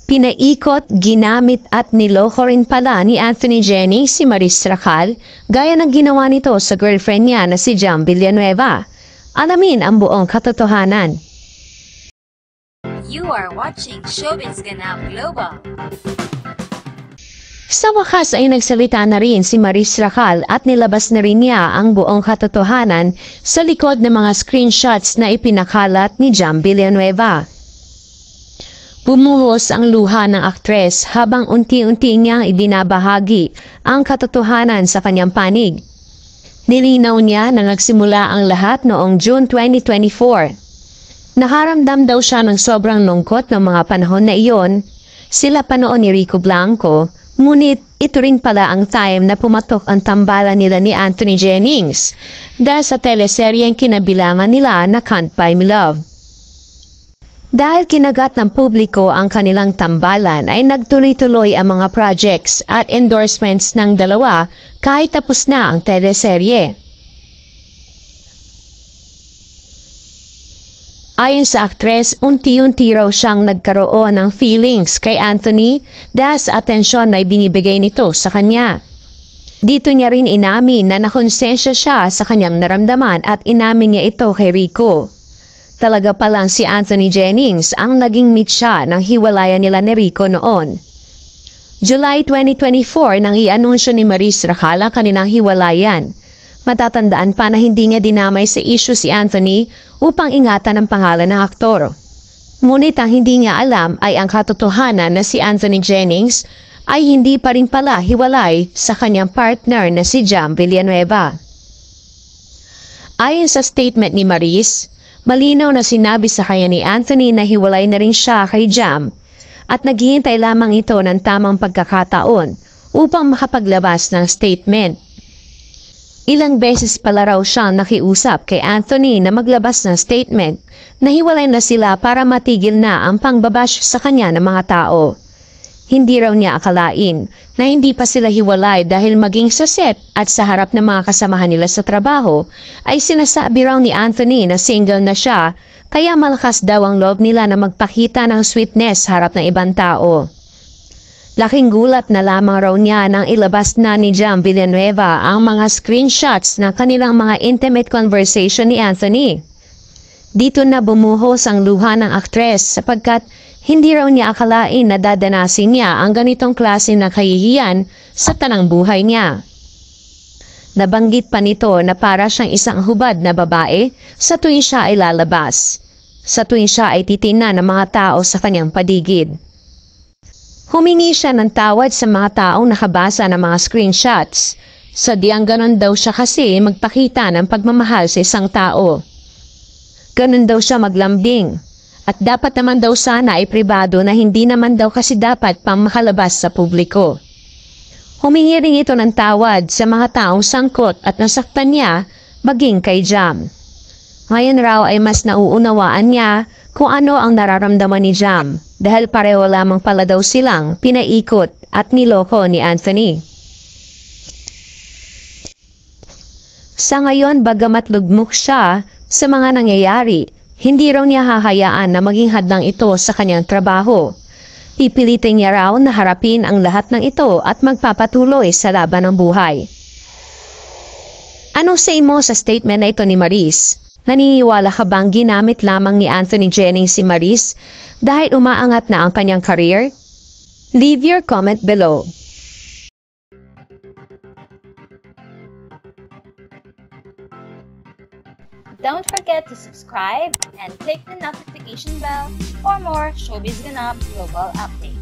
Pinaikot, ginamit at niloko rin pala ni Anthony Jennings si Maris Racal gaya ng ginawa nito sa girlfriend niya na si Jam Villanueva. Alamin ang buong katotohanan. You are watching Showbiz Ganap Global. Sa wakas ay nagsalita na rin si Maris Racal at nilabas na rin niya ang buong katotohanan sa likod ng mga screenshots na ipinakalat ni Jam Villanueva. Bumuhos ang luha ng aktres habang unti-unti niyang ibinabahagi ang katotohanan sa kanyang panig. Nilinaw niya na nagsimula ang lahat noong June 2024. Nakaramdam daw siya ng sobrang lungkot ng mga panahon na iyon, sila pa noon ni Rico Blanco, ngunit ito rin pala ang time na pumatok ang tambalan nila ni Anthony Jennings dahil sa teleseryeng kinabilangan nila na Can't Buy Me Love. Dahil kinagat ng publiko ang kanilang tambalan ay nagtuloy-tuloy ang mga projects at endorsements ng dalawa kahit tapos na ang teleserye. Ayon sa aktres, unti-unti raw siyang nagkaroon ng feelings kay Anthony dahil sa atensyon na ibinibigay nito sa kanya. Dito niya rin inamin na nakonsensya siya sa kanyang naramdaman at inamin niya ito kay Rico. Talaga palang si Anthony Jennings ang naging mitsa ng hiwalayan nila ni Rico noon. July 2024 nang i-anunsyo ni Maris Racal ang kanilang hiwalayan. Matatandaan pa na hindi niya dinamay sa issue si Anthony upang ingatan ang pangalan ng aktor. Ngunit ang hindi niya alam ay ang katotohanan na si Anthony Jennings ay hindi pa rin pala hiwalay sa kanyang partner na si Jam Villanueva. Ayon sa statement ni Maris, malinaw na sinabi sa kanya ni Anthony na hiwalay na rin siya kay Jam at naghihintay lamang ito ng tamang pagkakataon upang makapaglabas ng statement. Ilang beses pala raw siyang nakiusap kay Anthony na maglabas ng statement na hiwalay na sila para matigil na ang pangbabash sa kanya ng mga tao. Hindi raw niya akalain na hindi pa sila hiwalay dahil maging sa set at sa harap ng mga kasamahan nila sa trabaho ay sinasabi raw ni Anthony na single na siya kaya malakas daw ang loob nila na magpakita ng sweetness harap ng ibang tao. Laking gulat na lamang raw niya nang ilabas na ni Jam Villanueva ang mga screenshots ng kanilang mga intimate conversation ni Anthony. Dito na bumuhos ang luha ng aktres sapagkat hindi raw niya akalain na dadanasin niya ang ganitong klase ng kahihiyan sa tanang buhay niya. Nabanggit pa nito na para siyang isang hubad na babae sa tuwing siya ay lalabas, sa tuwing siya ay titingnan ng mga tao sa kanyang paligid. Humingi siya ng tawad sa mga taong nakabasa ng mga screenshots, sadyang ganon daw siya kasi magpakita ng pagmamahal sa isang tao. Ganon daw siya maglambing. At dapat naman daw sana ay pribado na hindi naman daw kasi dapat pang makalabas sa publiko. Humingi rin ito ng tawad sa mga taong sangkot at nasaktan niya maging kay Jam. Ngayon raw ay mas nauunawaan niya kung ano ang nararamdaman ni Jam dahil pareho lamang pala daw silang pinaikot at niloko ni Anthony. Sa ngayon bagamat lugmok siya sa mga nangyayari, hindi raw niya hahayaan na maging hadlang ito sa kanyang trabaho. Pipilitin niya raw na harapin ang lahat ng ito at magpapatuloy sa laban ng buhay. Anong say mo sa statement na ito ni Maris? Naniniwala ka bang ginamit lamang ni Anthony Jennings si Maris dahil umaangat na ang kanyang career? Leave your comment below. Don't forget to subscribe and click the notification bell for more Showbiz Ganap Global updates.